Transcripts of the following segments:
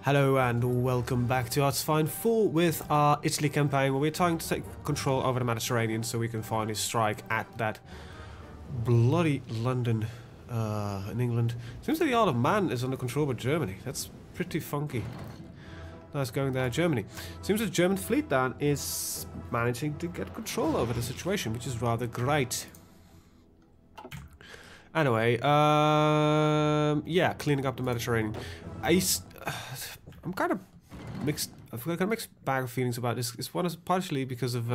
Hello and welcome back to HoI4 with our Italy campaign, where we're trying to take control over the Mediterranean so we can finally strike at that bloody London in England. Seems like the Isle of Man is under control by Germany. That's pretty funky. Nice going there, Germany. Seems the German fleet then is managing to get control over the situation, which is rather great. Anyway, yeah, cleaning up the Mediterranean. I'm kind of mixed. I've got a mixed bag of feelings about this. It's one is partially because of,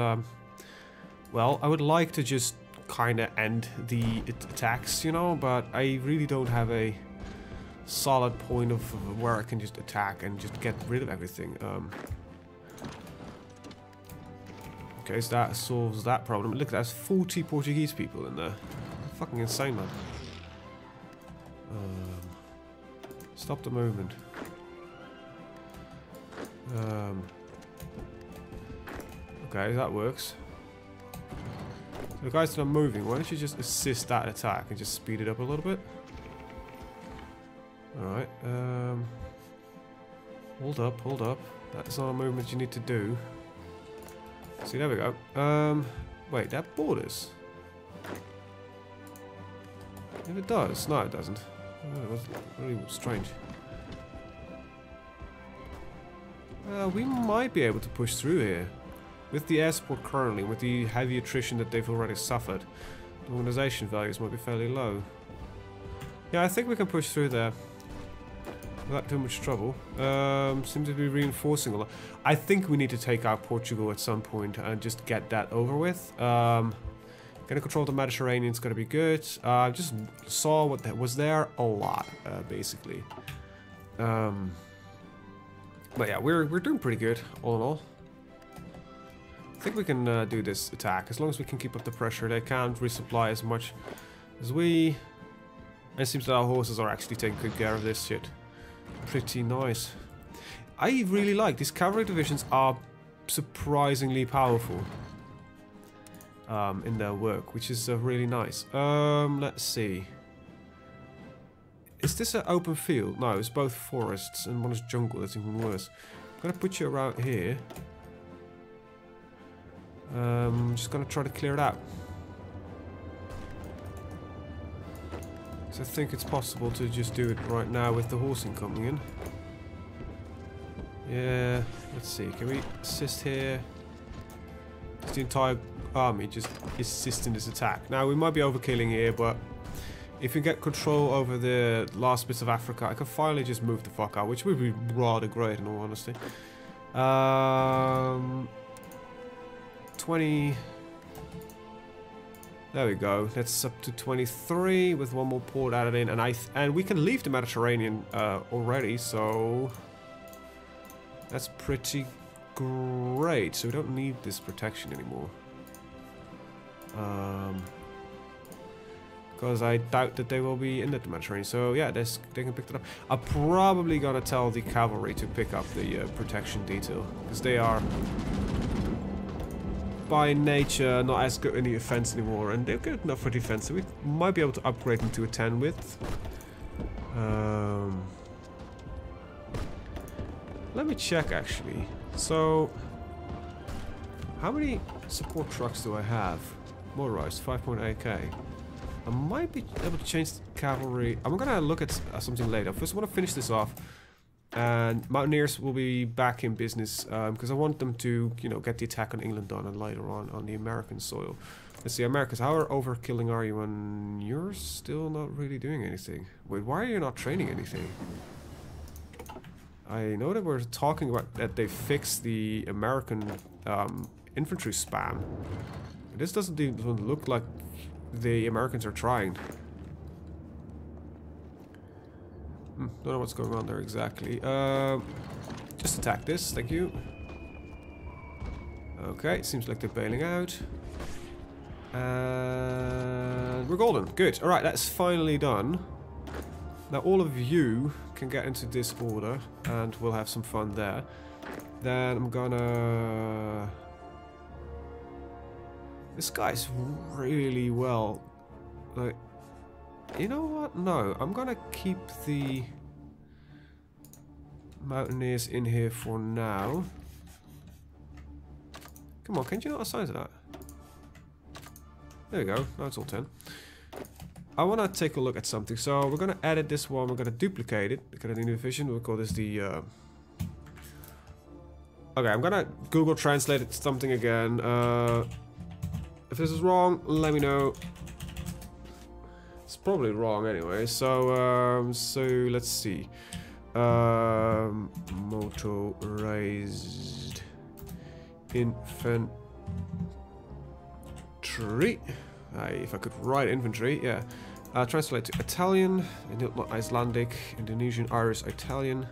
well, I would like to just kind of end the attacks, you know, but I really don't have a solid point of where I can just attack and just get rid of everything. Okay, so that solves that problem. Look, there's 40 Portuguese people in there. Fucking insane, man. Stop the movement. Okay, that works. So the guys that are moving, why don't you just assist that attack and just speed it up a little bit? Alright, hold up. That's not a movement you need to do. See, there we go. Wait, that borders? If it does. No, it doesn't. Oh, it was really strange. We might be able to push through here. With the air support currently, with the heavy attrition that they've already suffered, the organization values might be fairly low. Yeah, I think we can push through there without too much trouble. Seems to be reinforcing a lot. I think we need to take out Portugal at some point and just get that over with. Gonna control the Mediterranean is gonna be good. I just saw what that was there a lot, basically. But yeah, we're doing pretty good, all in all. I think we can do this attack. As long as we can keep up the pressure, they can't resupply as much as we. And it seems that our horses are actually taking good care of this shit. Pretty nice. I really like these cavalry divisions are surprisingly powerful in their work, which is really nice. Let's see. Is this an open field? No, it's both forests and one is jungle. That's even worse. I'm gonna put you around here. I'm just gonna try to clear it out. So I think it's possible to just do it right now with the horsing coming in. Yeah, let's see. Can we assist here? Is the entire army just assisting this attack? Now we might be overkilling here, but if we get control over the last bits of Africa, I can finally just move the fuck out, which would be rather great in all honesty. 20. There we go. That's up to 23 with one more port added in, and we can leave the Mediterranean already, so that's pretty great. So we don't need this protection anymore. Because I doubt that they will be in the Mediterranean. So yeah, they can pick it up. I'm probably gonna tell the cavalry to pick up the protection detail, because they are by nature not as good in the offense anymore, and they're good enough for defense, so we might be able to upgrade them to a 10 width. Let me check actually. So how many support trucks do I have? Motorized 5.8k. I might be able to change the cavalry. I'm gonna look at something later. First I want to finish this off, and Mountaineers will be back in business because I want them to, you know, get the attack on England done, and later on the American soil. Let's see, Americans, how overkilling are you? And you're still not really doing anything. Wait, why are you not training anything? I know that we're talking about that they fixed the American infantry spam. But this doesn't even look like the Americans are trying. Don't know what's going on there exactly. Just attack this, thank you. Okay, seems like they're bailing out. And we're golden. Good. Alright, that's finally done. Now all of you can get into this order, and we'll have some fun there. Then I'm gonna... This guy's really well... Like... You know what? No, I'm gonna keep the... Mountaineers in here for now. Come on, can you not assign to that? There we go, now it's all 10. I want to take a look at something, so we're going to edit this one, we're going to duplicate it, we're going to new division, we'll call this the... Okay, I'm going to Google Translate it something again. If this is wrong, let me know. It's probably wrong anyway, so let's see. Motorized infantry. If I could write infantry, yeah. Translate to Italian, not Icelandic, Indonesian, Irish, Italian.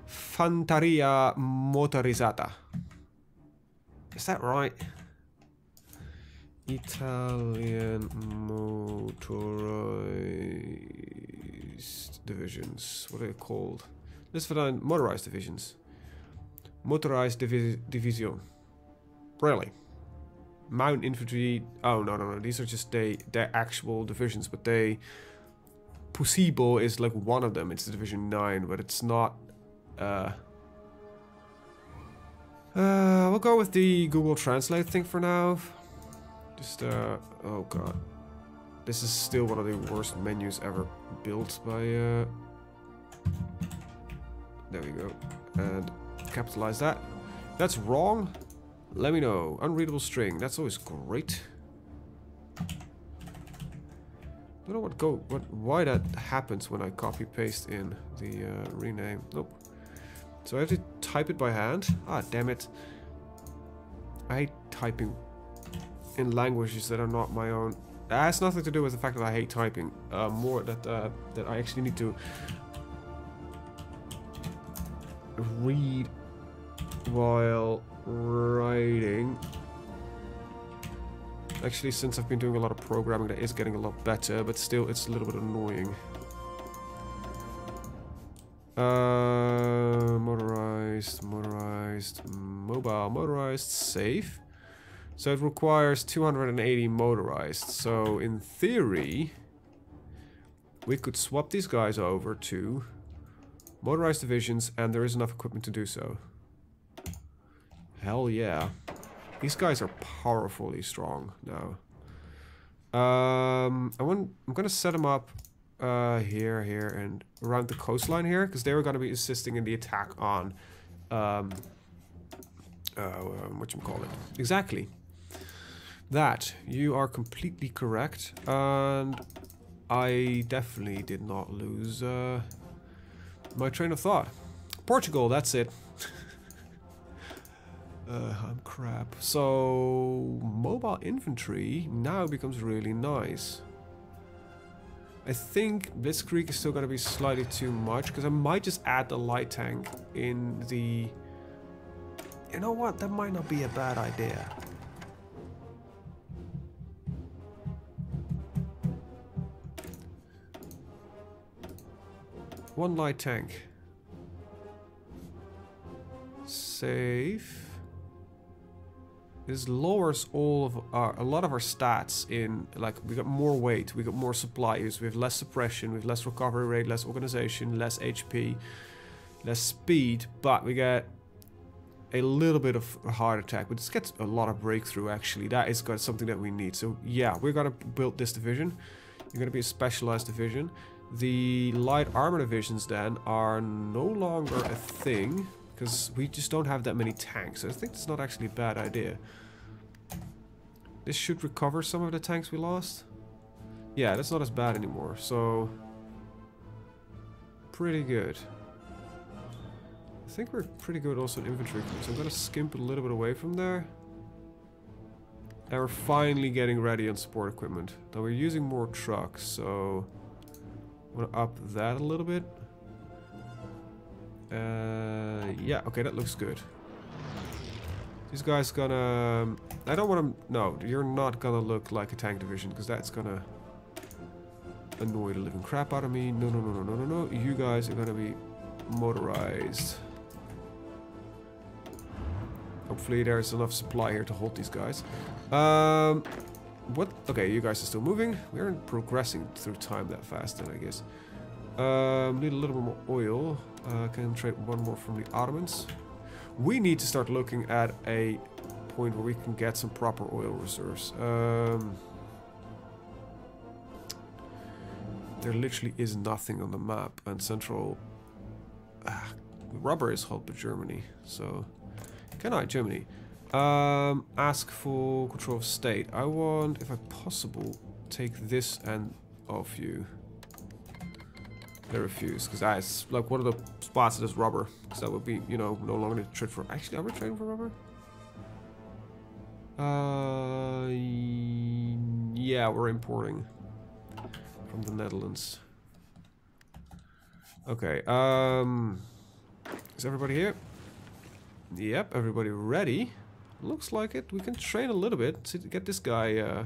Fanteria motorizzata. Is that right? Italian motorized divisions. What are they called? This is for motorized divisions. Motorized division. Really? Mountain infantry. Oh no. These are just their actual divisions, but Pusibo is like one of them. It's the division 9, but it's not. We'll go with the Google Translate thing for now. Just oh god, this is still one of the worst menus ever built by. There we go, and capitalize that. That's wrong. Let me know. Unreadable string. That's always great. Don't know why that happens when I copy paste in the rename. Nope. So I have to type it by hand. Ah, damn it. I hate typing in languages that are not my own. That has nothing to do with the fact that I hate typing. More that I actually need to read while writing. Actually, since I've been doing a lot of programming, that is getting a lot better, but still it's a little bit annoying. Motorized, mobile, motorized, safe. So it requires 280 motorized. So in theory, we could swap these guys over to motorized divisions, and there is enough equipment to do so. Hell yeah. These guys are powerfully strong now. I'm gonna set them up here, and around the coastline here, because they were gonna be assisting in the attack on whatchamacallit. Exactly. That. You are completely correct, and I definitely did not lose my train of thought. Portugal, that's it. I'm crap. So, mobile infantry now becomes really nice. I think Blitzkrieg is still going to be slightly too much, because I might just add the light tank in the... You know what? That might not be a bad idea. One light tank. Save. This lowers a lot of our stats in, like, we got more weight, we got more supplies, we have less suppression, we have less recovery rate, less organization, less HP, less speed, but we get a little bit of a heart attack, but this gets a lot of breakthrough actually. That is something that we need. So yeah, we're gonna build this division. You're gonna be a specialized division. The light armor divisions then are no longer a thing, because we just don't have that many tanks. So I think it's not actually a bad idea. This should recover some of the tanks we lost. Yeah, that's not as bad anymore. So, pretty good. I think we're pretty good also in infantry. So I'm going to skimp a little bit away from there. And we're finally getting ready on support equipment. Now we're using more trucks, so I'm going to up that a little bit. Yeah, okay, that looks good. These guys gonna... I don't want to... No, you're not gonna look like a tank division, because that's gonna annoy the living crap out of me. No. You guys are gonna be motorized. Hopefully there's enough supply here to hold these guys. What? Okay, you guys are still moving. We aren't progressing through time that fast then, I guess. Need a little bit more oil. Can trade one more from the Ottomans. We need to start looking at a point where we can get some proper oil reserves. There literally is nothing on the map, and central rubber is held by Germany. So, can I, Germany? Ask for control of state. I want, if I possible, take this and off you. They refuse, because that's like one of the spots that is rubber. Because that would be, you know, no longer to trade for. Actually, are we trading for rubber? Yeah, we're importing from the Netherlands. Okay, is everybody here? Yep, everybody ready. Looks like it. We can train a little bit to get this guy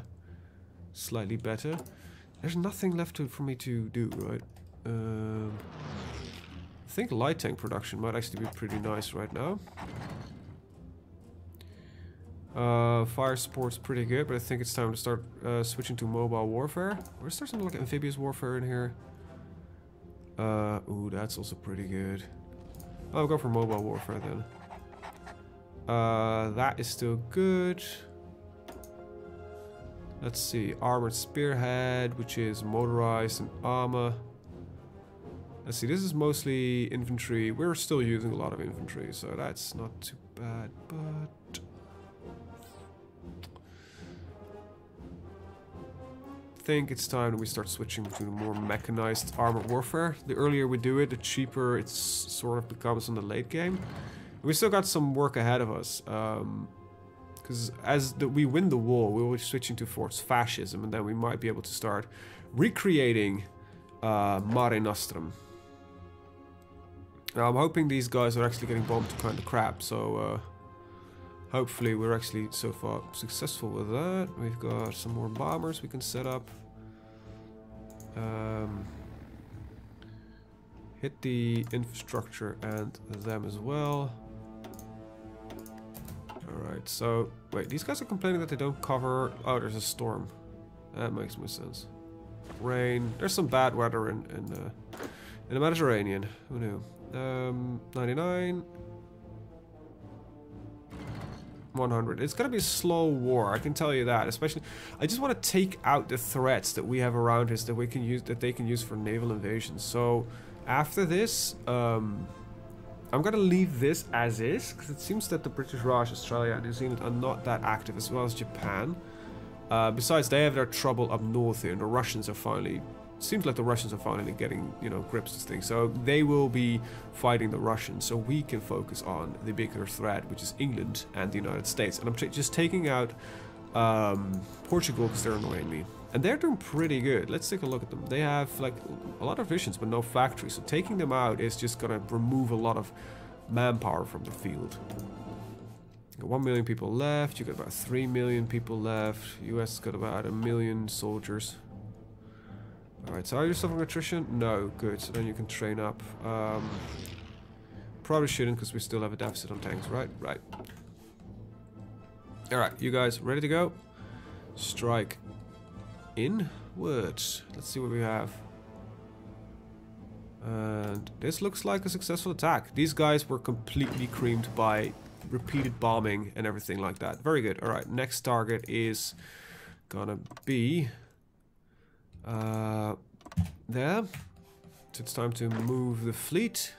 slightly better. There's nothing left for me to do, right? I think light tank production might actually be pretty nice right now. Fire support's pretty good, but I think it's time to start switching to mobile warfare. Or is there something like amphibious warfare in here? Ooh, that's also pretty good. I'll go for mobile warfare then. That is still good. Let's see, armored spearhead, which is motorized and armor. Let's see, this is mostly infantry. We're still using a lot of infantry, so that's not too bad, but... I think it's time that we start switching to more mechanized armored warfare. The earlier we do it, the cheaper it sort of becomes in the late game. We still got some work ahead of us, because as we win the war, we will be switching to force fascism, and then we might be able to start recreating Mare Nostrum. Now, I'm hoping these guys are actually getting bombed to kind of crap, so hopefully we're actually so far successful with that. We've got some more bombers we can set up. Hit the infrastructure and them as well. Alright, so... Wait, these guys are complaining that they don't cover... Oh, there's a storm. That makes more sense. Rain. There's some bad weather in the Mediterranean. Who knew? 99... 100. It's gonna be a slow war, I can tell you that. Especially, I just want to take out the threats that we have around us that we can use, that they can use for naval invasions. So after this, I'm gonna leave this as is, because it seems that the British Raj, Australia, and New Zealand are not that active, as well as Japan. Besides, they have their trouble up north here, and the Russians are finally... Seems like the Russians are finally getting, you know, grips to this thing. So they will be fighting the Russians, so we can focus on the bigger threat, which is England and the United States. And I'm just taking out Portugal because they're annoying me. And they're doing pretty good. Let's take a look at them. They have like a lot of visions, but no factories. So taking them out is just gonna remove a lot of manpower from the field. You got 1 million people left. You got about 3 million people left. US got about 1 million soldiers. Alright, so are you suffering attrition? No, good. So then you can train up. Probably shouldn't, because we still have a deficit on tanks, right? Right. Alright, you guys ready to go? Strike inwards. Let's see what we have. And this looks like a successful attack. These guys were completely creamed by repeated bombing and everything like that. Very good. Alright, next target is gonna be... there. So it's time to move the fleet.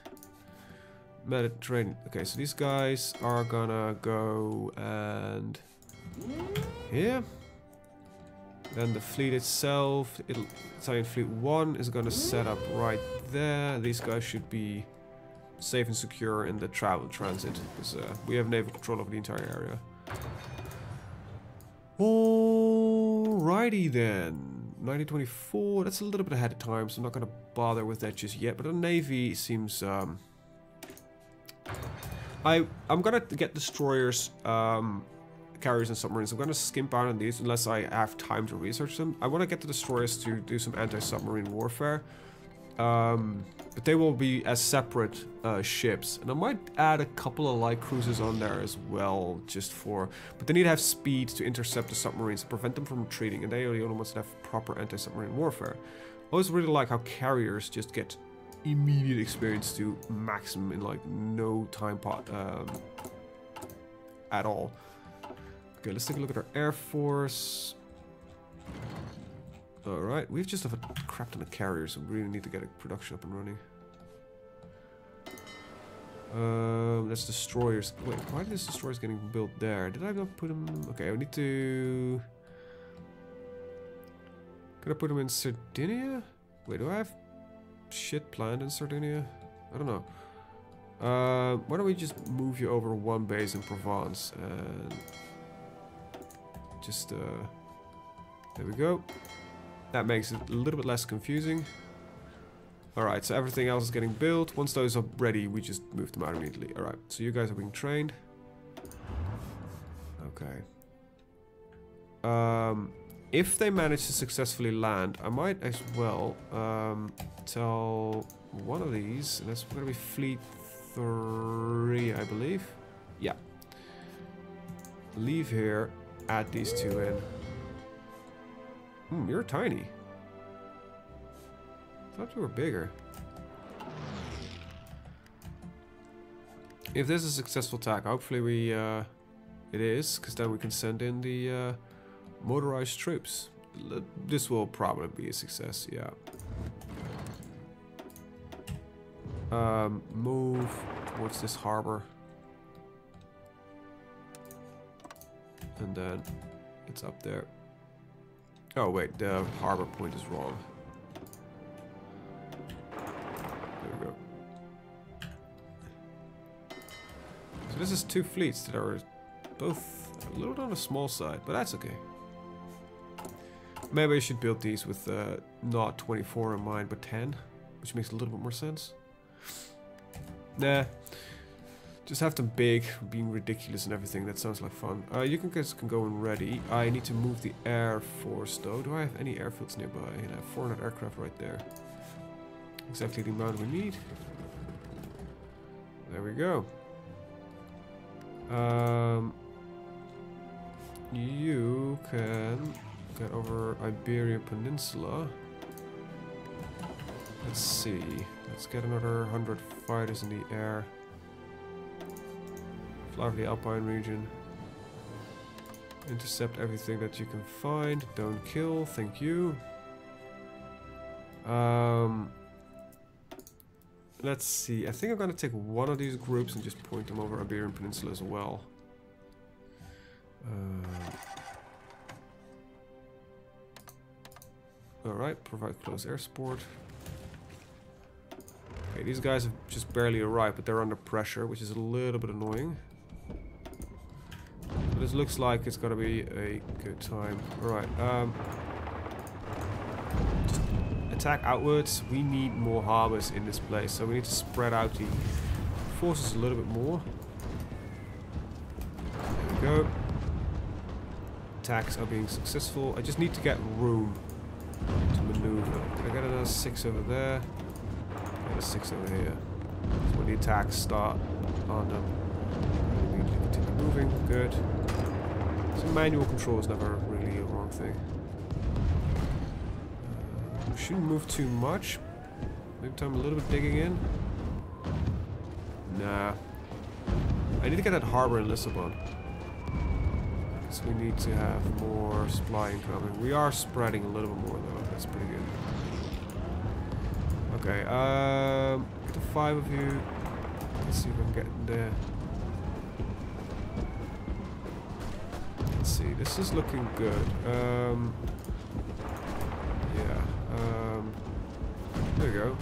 Mediterranean. Okay, so these guys are gonna go and here. Then the fleet itself, Italian Fleet 1 is gonna set up right there. These guys should be safe and secure in the travel transit, because we have naval control over the entire area. Alrighty then. 1924, that's a little bit ahead of time, so I'm not going to bother with that just yet. But the Navy seems... I'm going to get destroyers, carriers and submarines. I'm going to skimp out on these unless I have time to research them. I want to get the destroyers to do some anti-submarine warfare. But they will be as separate ships. And I might add a couple of light cruisers on there as well, just for... But they need to have speed to intercept the submarines, to prevent them from retreating, and they are the only ones that have proper anti-submarine warfare. always really like how carriers just get immediate experience to maximum in like no time pot at all. Okay, let's take a look at our Air Force. Alright, we've just have a crap ton of carriers, so we really need to get a production up and running. That's destroyers. Wait, why are these destroyers getting built there? Did I not put them? Okay, I need to. Could I put them in Sardinia? Wait, do I have shit planned in Sardinia? I don't know. Why don't we just move you over one base in Provence and just there we go. That makes it a little bit less confusing. Alright, so everything else is getting built. Once those are ready, we just move them out immediately. Alright, so you guys are being trained. Okay. If they manage to successfully land, I might as well tell one of these, and that's going to be Fleet 3, I believe. Yeah. Leave here, add these two in. You're tiny. Thought you were bigger. If this is a successful attack, hopefully we it is, because then we can send in the motorized troops. This will probably be a success, yeah. Move towards this harbor. And then it's up there. Oh wait, the harbor point is wrong. There we go. So this is two fleets that are both a little on the small side, but that's okay. Maybe I should build these with not 24 in mind, but 10, which makes a little bit more sense. Nah, just have them big, being ridiculous and everything. That sounds like fun. You guys can go and ready. I need to move the Air Force though. Do I have any airfields nearby? And I have 400 aircraft right there. Exactly the amount we need. There we go. You can get over Iberian Peninsula. Let's see. Let's get another 100 fighters in the air. Fly over the Alpine region. Intercept everything that you can find. Don't kill. Thank you. Let's see. I think I'm gonna take one of these groups and just point them over Iberian Peninsula as well. Alright, provide close air support. Okay, these guys have just barely arrived, but they're under pressure, which is a little bit annoying. But this looks like it's gonna be a good time. Alright, just attack outwards. We need more harbors in this place, so we need to spread out the forces a little bit more. There we go. Attacks are being successful. I just need to get room to maneuver. Can I get another 6 over there? Get a 6 over here. So when the attacks start on them, we immediately continue moving. Good. So manual control is never really a wrong thing. We shouldn't move too much. Maybe time a little bit digging in. Nah. I need to get that harbor in Lisbon. So we need to have more supply incoming. We are spreading a little bit more though. That's pretty good. Okay, get the 5 of you. Let's see if I can get in there. Let's see, this is looking good. There we go.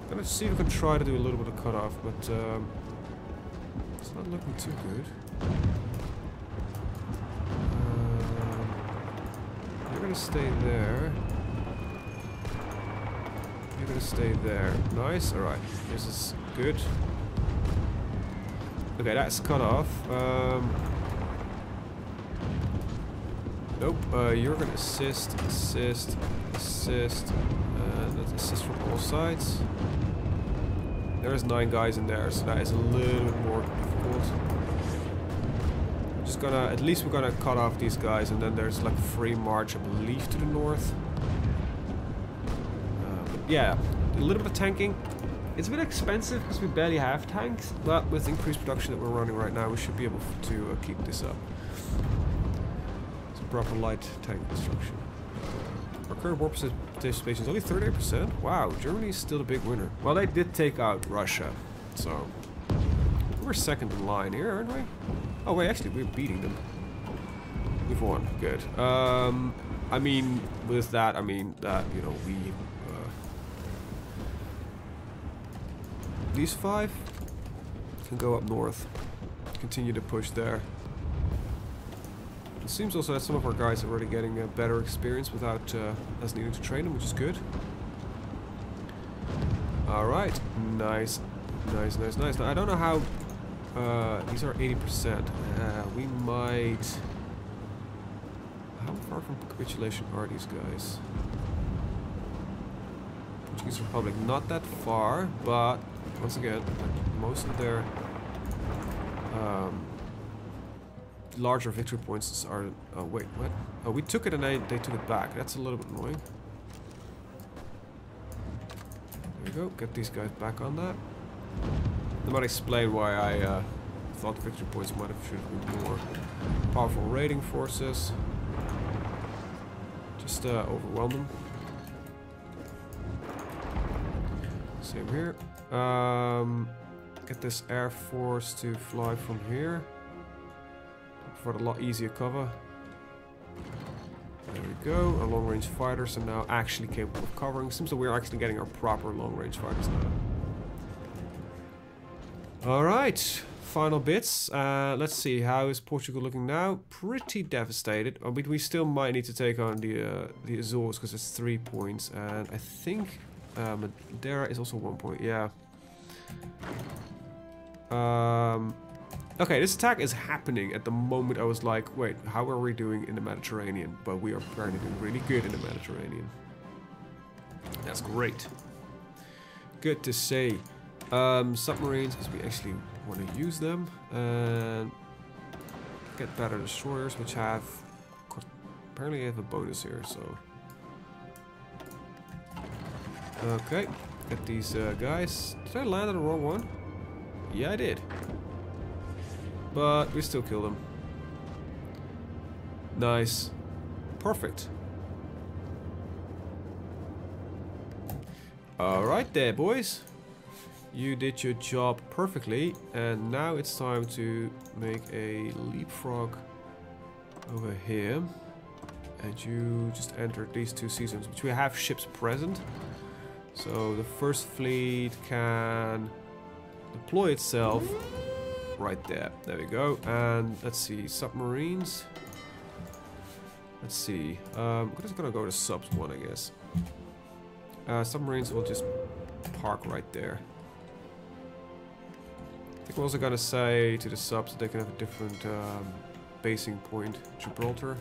Gonna see if we can try to do a little bit of cutoff, but it's not looking too good. You're gonna stay there. You're gonna stay there. Nice. Alright. This is good. Okay, that's cut off. Nope. You're gonna assist. And let's assist from all sides. There's 9 guys in there, so that is a little bit more difficult. Just gonna, at least we're gonna cut off these guys, and then there's like free march, I believe, to the north. yeah, a little bit of tanking. It's a bit expensive because we barely have tanks, but with increased production that we're running right now, we should be able to keep this up. It's a proper light tank construction. Our current war participation is only 38%. Wow, Germany is still the big winner. Well, they did take out Russia, so we're second in line here, aren't we? Oh wait, actually, we're beating them. We've won. Good. I mean, with that, I mean that, you know, we these 5 can go up north, continue to push there. It seems also that some of our guys are already getting a better experience without us needing to train them, which is good. Alright, nice. Nice, nice, nice. Now, I don't know how... these are 80%. We might... How far from capitulation are these guys? Portuguese Republic, not that far, but once again, most of their larger victory points are... Oh, wait, what? Oh, we took it and they took it back. That's a little bit annoying. There we go. Get these guys back on that. That might explain why I thought the victory points might have should have been more powerful raiding forces. Just overwhelm them. Same here. Get this air force to fly from here. For a lot easier cover. There we go. Our long-range fighters are now actually capable of covering. Seems that we're actually getting our proper long-range fighters now. Alright. Final bits. Let's see. How is Portugal looking now? Pretty devastated. But we still might need to take on the Azores because it's 3 points. And I think Madeira is also 1 point. Yeah. Okay, this attack is happening at the moment I was like, wait, how are we doing in the Mediterranean? But we are apparently doing really good in the Mediterranean. That's great. Good to see. Submarines, because we actually want to use them. And get better destroyers, which have... Apparently I have a bonus here, so... Okay, get these guys. Did I land on the wrong one? Yeah, I did. But we still kill them. Nice. Perfect. Alright there, boys. You did your job perfectly. And now it's time to make a leapfrog over here. And you just enter these 2 seasons, which we have ships present. So the first fleet can deploy itself right there. There we go. And let's see, submarines. Let's see. I'm just gonna go to subs 1, I guess. Submarines will just park right there. I think we're also gonna say to the subs that they can have a different basing point. Gibraltar.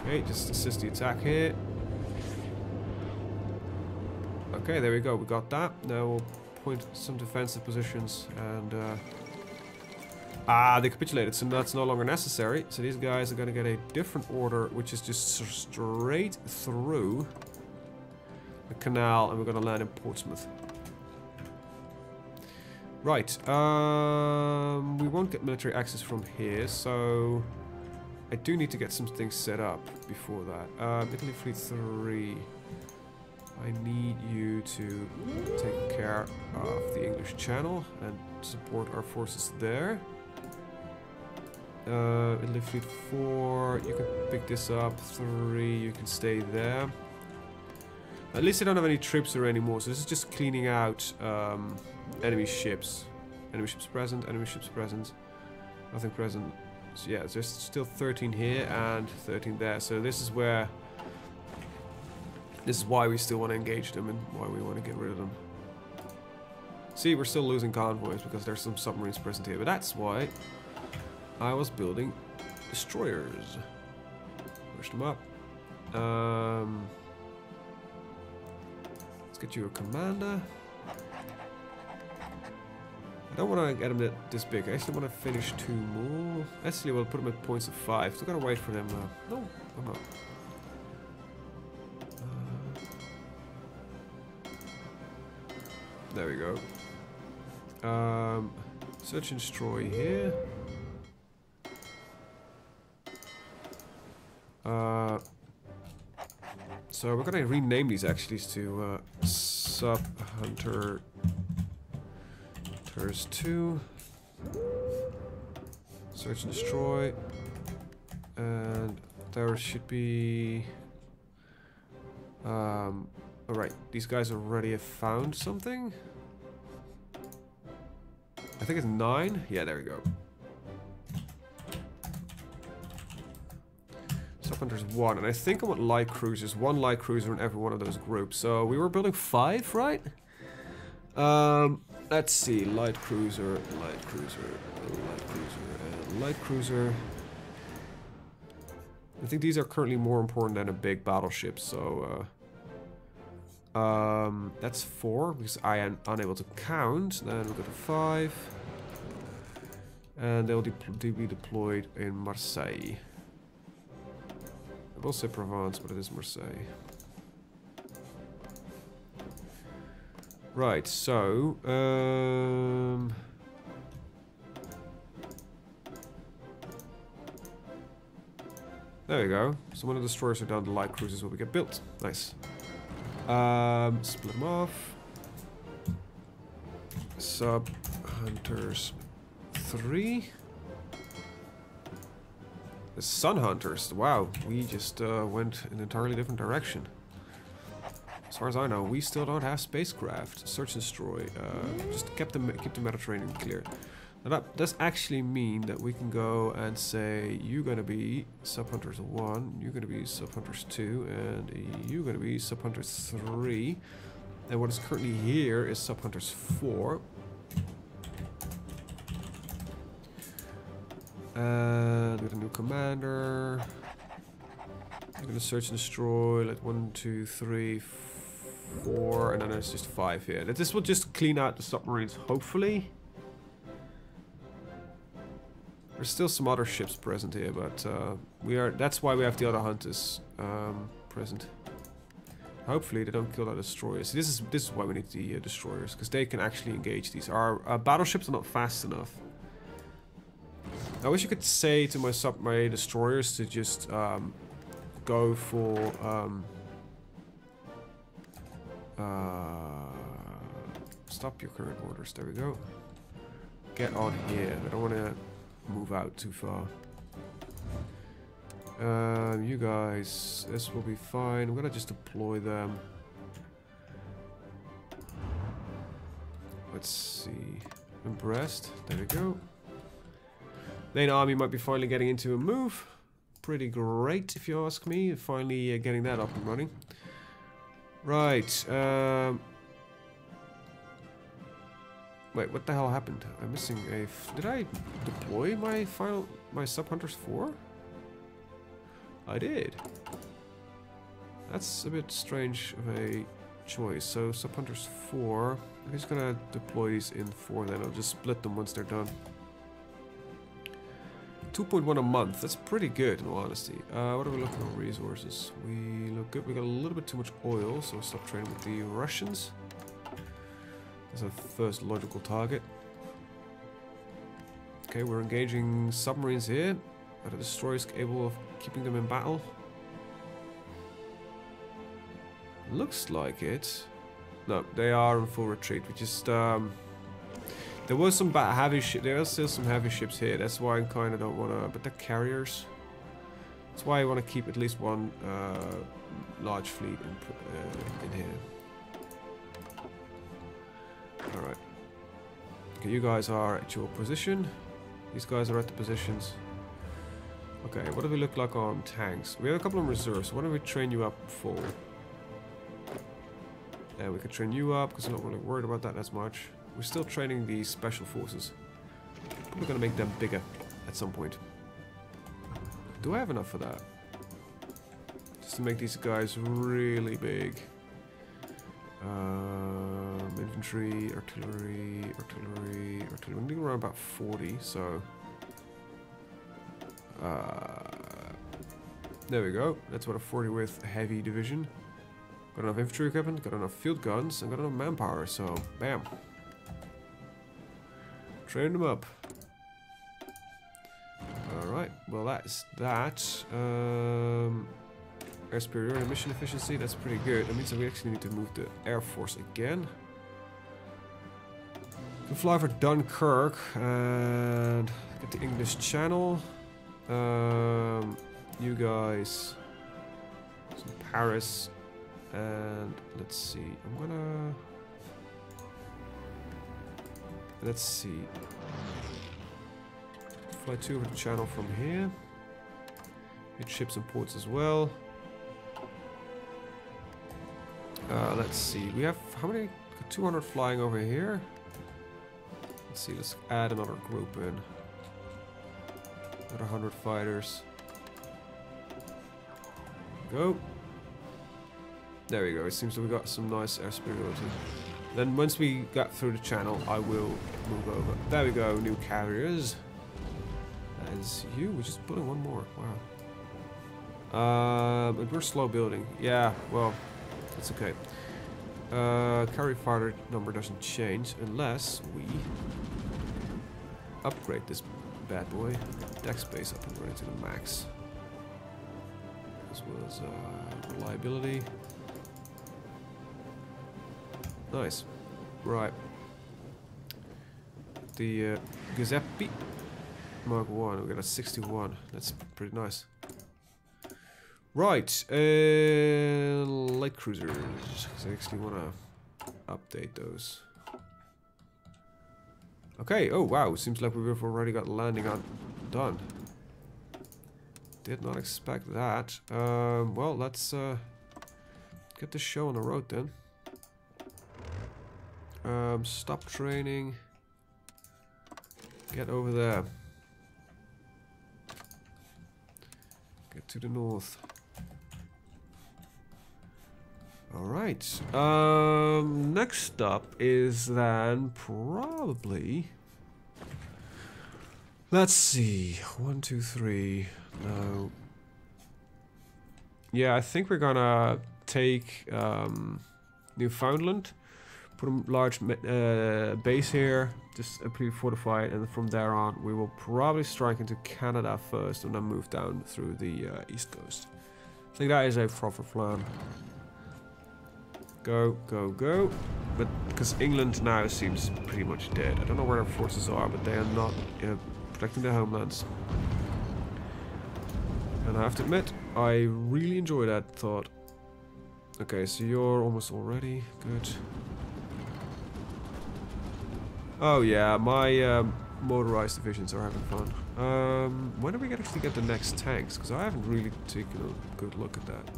Okay, just assist the attack here. Okay, there we go. We got that. Now we'll point some defensive positions and they capitulated, so that's no longer necessary. So these guys are gonna get a different order, which is just straight through the canal, and we're gonna land in Portsmouth. Right. We won't get military access from here, so I do need to get some things set up before that. Italy Fleet 3. I need you to take care of the English Channel and support our forces there. Italy Fleet 4, you can pick this up. 3, you can stay there. At least I don't have any troops there anymore, so this is just cleaning out enemy ships. Enemy ships present, enemy ships present. Nothing present. So yeah, there's still 13 here and 13 there, so this is where... This is why we still want to engage them and why we want to get rid of them. See, we're still losing convoys because there's some submarines present here, but that's why I was building destroyers. Push them up. Let's get you a commander. I don't want to get them this big. I actually want to finish 2 more. Actually, we'll put them at points of 5. Still gotta wait for them. No, I'm not. There we go. Search and destroy here. So we're gonna rename these actually to Sub Hunter Hunters 2. Search and destroy. And there should be alright, these guys already have found something. I think it's 9. Yeah, there we go. Subhunters 1, and I think I want light cruisers. 1 light cruiser in every one of those groups. So we were building 5, right? Let's see. Light cruiser, light cruiser, light cruiser, and light cruiser. I think these are currently more important than a big battleship. So that's 4 because I am unable to count. Then we'll go to 5, and they'll be deployed in Marseille. I will say Provence, but it is Marseille. Right, so there we go. So when the destroyers are down, the light cruisers will get built. Nice. Split them off. Sub Hunters 3. The Sun Hunters. Wow, we just went in an entirely different direction. As far as I know, we still don't have spacecraft. Search and destroy. Just keep the Mediterranean clear. Now that does actually mean that we can go and say you're gonna be Sub Hunters 1, you're gonna be Sub Hunters 2, and you're gonna be Sub Hunters 3. And what is currently here is Sub Hunters 4. And with a new commander, I'm gonna search and destroy like 1, 2, 3, 4, and then there's just 5 here. This will just clean out the submarines, hopefully. There's still some other ships present here, but that's why we have the other hunters present. Hopefully they don't kill our destroyers. This is why we need the destroyers, because they can actually engage these. Our battleships are not fast enough. I wish you could say to my destroyers to just go for stop your current orders. There we go. Get on here. I don't want to move out too far. You guys, this will be fine. I'm gonna just deploy them. Let's see. In Brest. There we go. Main army might be finally getting into a move. Pretty great, if you ask me. Finally getting that up and running. Right. Wait, what the hell happened? I'm missing a... Did I deploy my Sub Hunters 4? I did. That's a bit strange of a choice. So Sub Hunters 4. I'm just gonna deploy these in 4, then I'll just split them once they're done. 2.1 a month. That's pretty good, in all honesty. What are we looking at? Resources. We look good. We got a little bit too much oil, so we'll stop trading with the Russians. That's our first logical target. Okay, we're engaging submarines here. Are the destroyers capable of keeping them in battle? Looks like it. No, they are in full retreat. We just there was some heavy ship. There are still some heavy ships here. That's why I kind of don't want to. But they're carriers. That's why I want to keep at least one large fleet in here. All right. Okay, you guys are at your position. These guys are at the positions. Okay, what do we look like on tanks? We have a couple of reserves. Why don't we train you up full? Yeah, we could train you up because I'm not really worried about that as much. We're still training the special forces. Probably gonna make them bigger at some point. Do I have enough for that? Just to make these guys really big. Infantry, artillery. I'm doing around about 40, so... there we go. That's what a 40 with heavy division. Got enough infantry equipment, got enough field guns, and got enough manpower, so bam. Train them up. Alright, well that is that. Air superiority and mission efficiency, that's pretty good. That means that we actually need to move the Air Force again. Can fly for Dunkirk and get the English Channel. You guys, some Paris, and let's see. Let's see. Fly 2 over the Channel from here. Hit ships and ports as well. Let's see. We have how many? 200 flying over here. Let's see. Let's add another group in. Another 100 fighters. Go. There we go. It seems that we got some nice air superiority. Then once we got through the Channel, I will move over. There we go. New carriers. That is you. We're just putting one more. Wow. But we're slow building. Yeah. Well, that's okay. Carrier fighter number doesn't change unless we upgrade this bad boy. Deck space up and right to the max. As well as reliability. Nice. Right. The Giuseppe Mark 1, we got a 61. That's pretty nice. Right. Light cruisers. Because I actually want to update those. Okay. Oh, wow. Seems like we've already got landing on done. Did not expect that. Well, let's get the show on the road then. Stop training. Get over there. Get to the north. Alright. Next up is then probably... Let's see. 1, 2, 3. No. Yeah, I think we're gonna take Newfoundland. Put a large base here, just pretty fortified, and from there on we will probably strike into Canada first and then move down through the east coast. I think that is a proper plan. Go, go, go. But because England now seems pretty much dead. I don't know where their forces are, but they are not protecting their homelands. And I have to admit, I really enjoy that thought. Okay, so you're almost all ready. Good. Oh yeah, my motorized divisions are having fun. When do we actually get the next tanks? Because I haven't really taken a good look at that.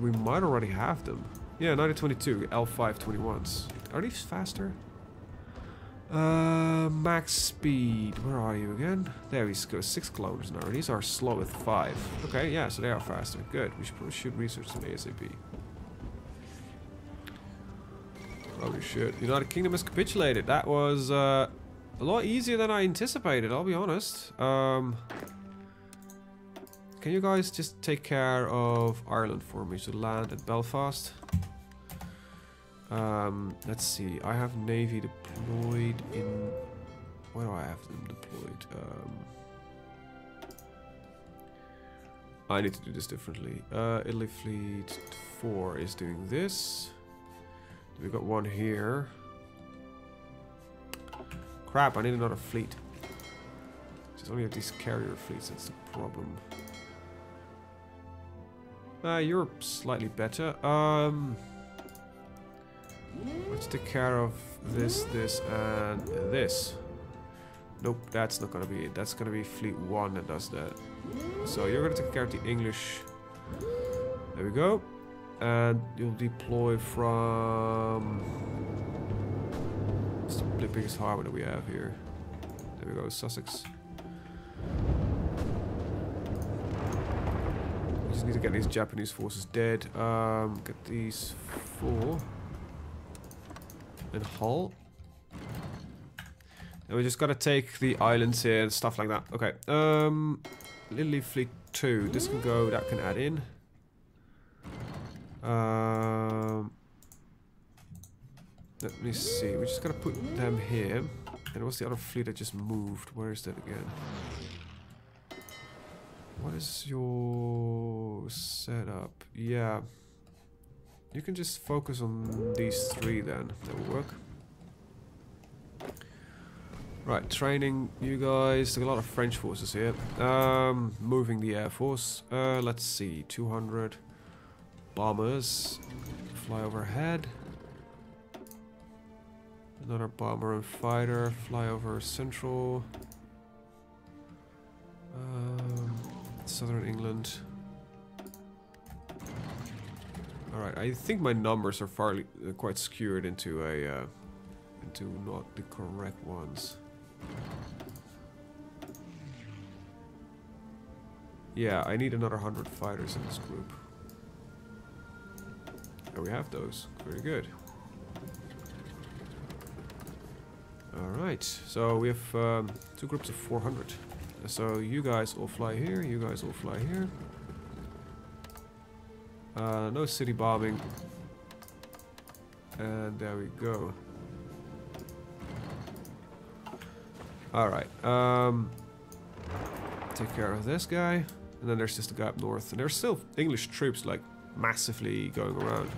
We might already have them. Yeah, 1922, L521s. Are these faster? Max speed. Where are you again? There we go, 6 kilometers an hour. These are slow with 5. Okay, yeah, so they are faster. Good. We should research them ASAP. Probably should. United Kingdom has capitulated. That was a lot easier than I anticipated, I'll be honest. Can you guys just take care of Ireland for me? So land at Belfast. Let's see. I have Navy deployed in... Where do I have them deployed? I need to do this differently. Italy Fleet 4 is doing this. We've got one here. Crap, I need another fleet. Just only have these carrier fleets, that's the problem. You're slightly better. Let's take care of this, this, and this. Nope, that's not gonna be it. That's gonna be Fleet 1 that does that. So you're gonna take care of the English. There we go. And you'll deploy from... What's the biggest harbor that we have here? There we go, Sussex. We just need to get these Japanese forces dead. Get these 4 in Hull. And we just gotta take the islands here and stuff like that. Okay. Italy Fleet 2. This can go, that can add in. Let me see. We just gotta put them here. And what's the other fleet that just moved? Where is that again? What is your setup? Yeah. You can just focus on these three then. That will work. Right, training you guys. There's a lot of French forces here. Moving the Air Force. Let's see. 200 bombers. Fly overhead. Another bomber and fighter. Fly over Central. Southern England. Alright, I think my numbers are quite skewed into into not the correct ones. Yeah, I need another 100 fighters in this group. And we have those. Very good. Alright, so we have 2 groups of 400. So you guys all fly here, you guys all fly here. No city bombing. And there we go. Alright, take care of this guy. And then there's just the guy up north. And there's still English troops, like, massively going around.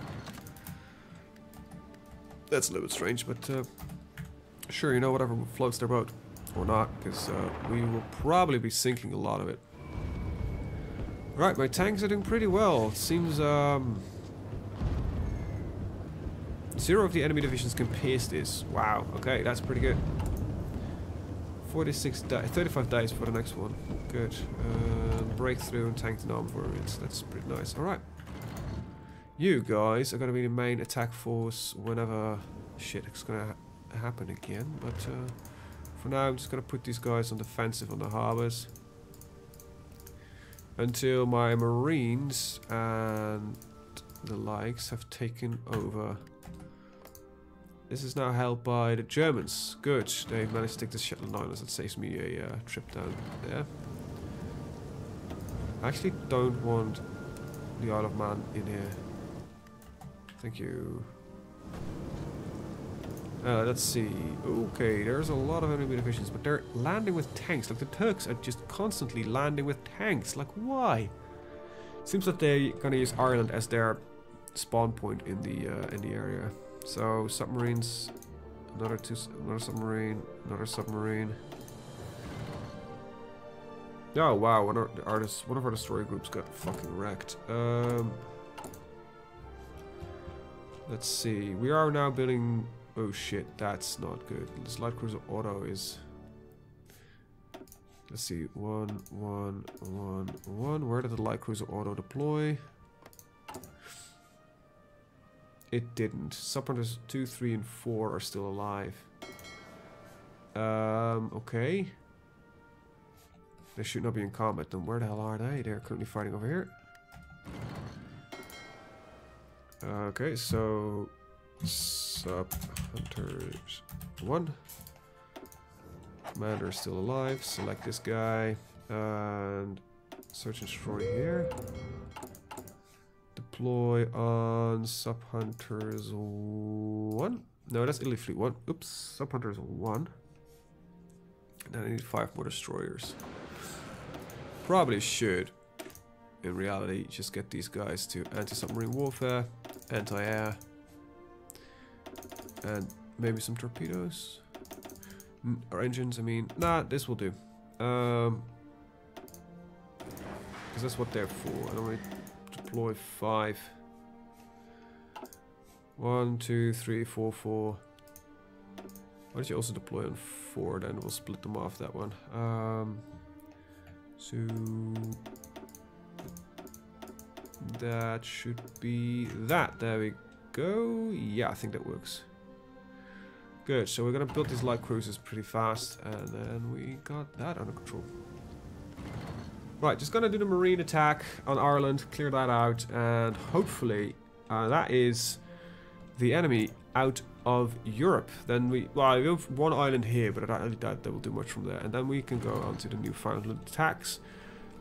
That's a little bit strange, but sure, you know, whatever floats their boat. Or not, because we will probably be sinking a lot of it. Right, my tanks are doing pretty well. It seems 0 of the enemy divisions can pierce this. Wow, okay, that's pretty good. 35 days for the next one. Good. Breakthrough and tank to arm variants. That's pretty nice. Alright. You guys are going to be the main attack force whenever shit is going to happen again. But for now, I'm just going to put these guys on defensive on the harbors. Until my marines and the likes have taken over. This is now held by the Germans. Good. They've managed to take the Shetland Islands. That saves me a trip down there. I actually don't want the Isle of Man in here. Thank you. Let's see. Okay, there's a lot of enemy divisions, but they're landing with tanks. Like, the Turks are just constantly landing with tanks. Like, why? Seems that they're gonna use Ireland as their spawn point in the area. So submarines, another submarine, another submarine. Oh wow, one of our destroyer groups got fucking wrecked. Let's see. We are now building. Oh shit, that's not good. This light cruiser auto is. Let's see. 1, 1, 1, 1. Where did the light cruiser auto deploy? It didn't. Subhunters 2, 3, and 4 are still alive. Okay. They should not be in combat. Then where the hell are they? They're currently fighting over here. Okay, so Subhunters 1. Commander is still alive. Select this guy and search and destroy here. Deploy on Subhunters 1. No, that's Italy Fleet 1. Oops, Subhunters 1. And then I need 5 more destroyers. Probably should, in reality, just get these guys to anti-submarine warfare, anti-air, and maybe some torpedoes. Or engines, I mean. Nah, this will do. Because that's what they're for. I don't really deploy 5. 1, 2, 3, 4, 4. Why don't you also deploy on 4? Then we'll split them off that one. So that should be that. There we go. Yeah, I think that works. Good. So we're gonna build these light cruisers pretty fast, and then we got that under control. Right, just gonna do the marine attack on Ireland, clear that out, and hopefully that is the enemy out of Europe. Then we have one island here, but I don't really doubt that we'll do much from there. And then we can go on to the Newfoundland attacks.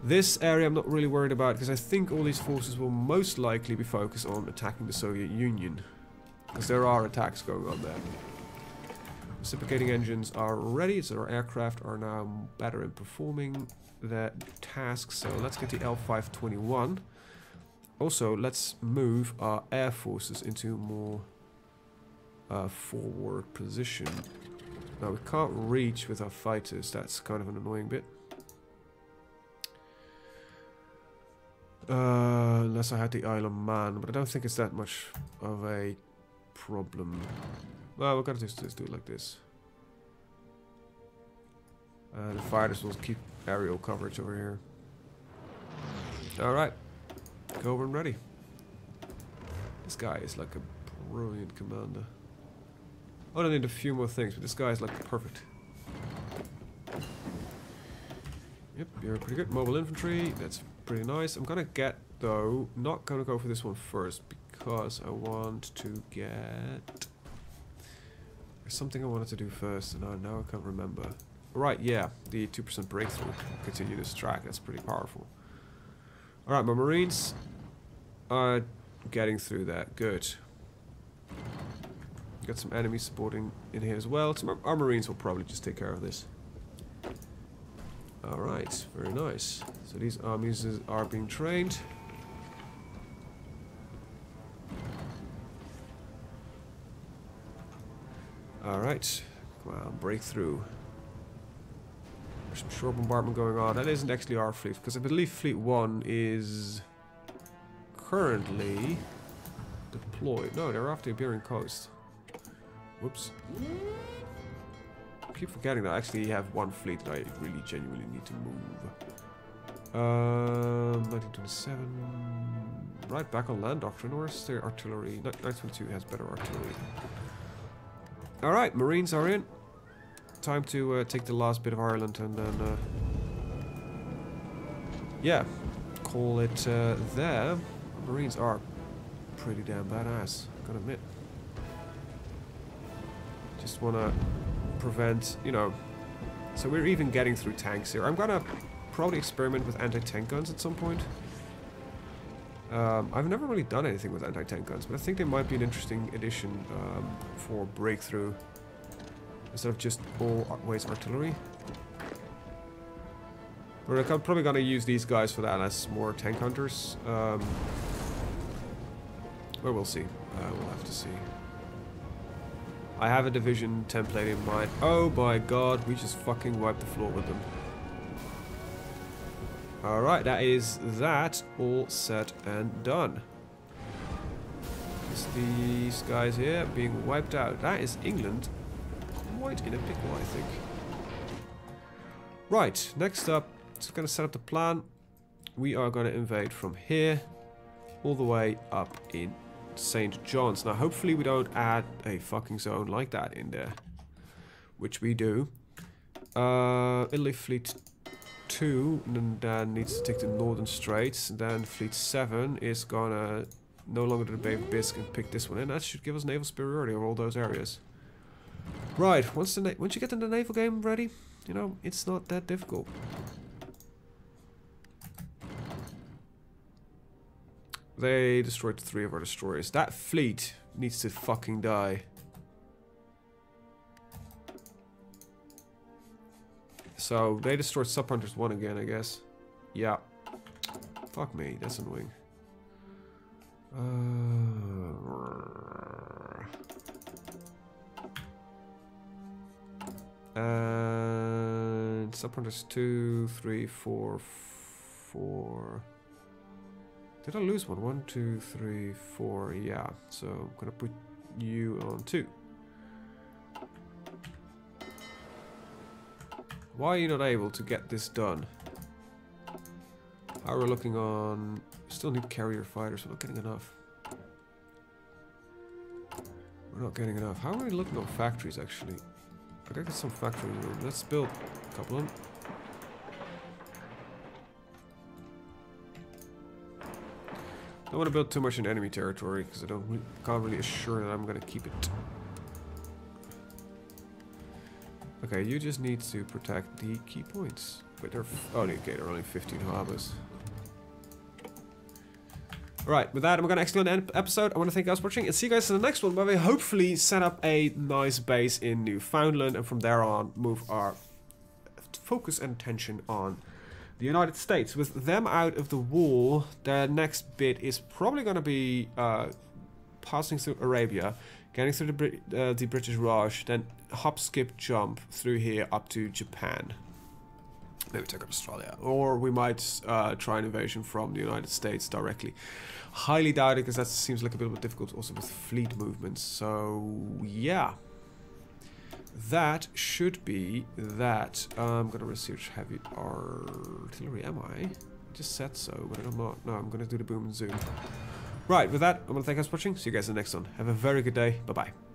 This area I'm not really worried about because I think all these forces will most likely be focused on attacking the Soviet Union. Because there are attacks going on there. Reciprocating engines are ready, so our aircraft are now better in performing their tasks. So let's get the L521. Also, let's move our air forces into more forward position. Now we can't reach with our fighters, that's kind of an annoying bit. Unless I had the Isle of Man, but I don't think it's that much of a problem. Well, we're gonna just do it like this. The fighters will keep aerial coverage over here. Alright. Go over and ready. This guy is like a brilliant commander. Oh, I need a few more things, but this guy is like perfect. Yep, you're pretty good. Mobile infantry, that's pretty nice. I'm gonna get, though, not gonna go for this one first because I want to get... There's something I wanted to do first, and now I can't remember. Right, yeah, the 2% breakthrough. Continue this track, that's pretty powerful. Alright, my Marines are getting through that. Good. Got some enemies supporting in here as well. So our Marines will probably just take care of this. Alright, very nice. So these armies are being trained. Alright, come on, breakthrough. There's some shore bombardment going on. That isn't actually our fleet, because I believe Fleet 1 is currently deployed. No, they're off the Iberian coast. Whoops. I keep forgetting that I actually have one fleet that I really genuinely need to move. 1927. Right, back on land doctrine, or is there artillery? 1922 has better artillery. Alright, Marines are in. Time to take the last bit of Ireland and then... yeah, call it there. Marines are pretty damn badass, gotta admit. Just wanna prevent, you know... So we're even getting through tanks here. I'm gonna probably experiment with anti-tank guns at some point. I've never really done anything with anti-tank guns, but I think they might be an interesting addition for breakthrough. Instead of just always artillery. But I'm probably gonna use these guys for that as more tank hunters. Well, we'll see. We'll have to see. I have a division template in mind. Oh my god, we just fucking wiped the floor with them. Alright, that is that all said and done. It's these guys here being wiped out. That is England. Quite in a pickle, I think. Right, next up, just gonna set up the plan. We are gonna invade from here all the way up in St. John's. Now, hopefully we don't add a fucking zone like that in there, which we do. Italy Fleet 2 then needs to take the Northern Straits. Then Fleet 7 is gonna no longer do the Bay of Biscay and pick this one in. That should give us naval superiority over all those areas. Right, once you get the naval game ready, you know, it's not that difficult. They destroyed 3 of our destroyers. That fleet needs to fucking die. So, they destroyed Sub Hunters 1 again, I guess. Yeah. Fuck me, that's annoying. And Sub Hunters 2, 3, 4, 4. Did I lose one? 1, 2, 3, 4. Yeah. So I'm gonna put you on 2. Why are you not able to get this done? How are we looking on? Still need carrier fighters. We're not getting enough. We're not getting enough. How are we looking on factories actually? I gotta get some factory room. Let's build a couple of them. Don't want to build too much in enemy territory because I can't really assure that I'm gonna keep it. Okay, you just need to protect the key points. Wait, they're only okay. They're only 15 harbors. Right, with that, I'm going to actually end the episode. I want to thank you guys for watching and see you guys in the next one, where we hopefully set up a nice base in Newfoundland, and from there on move our focus and attention on the United States. With them out of the war, their next bit is probably going to be passing through Arabia, getting through the British Raj, then hop, skip, jump through here up to Japan. Maybe take up Australia. Or we might try an invasion from the United States directly. Highly doubt it, because that seems like a bit difficult also with fleet movements. So, yeah. That should be that. I'm going to research heavy artillery, am I? I just said so, but I'm not. No, I'm going to do the boom and zoom. Right, with that, I'm going to thank you guys for watching. See you guys in the next one. Have a very good day. Bye-bye.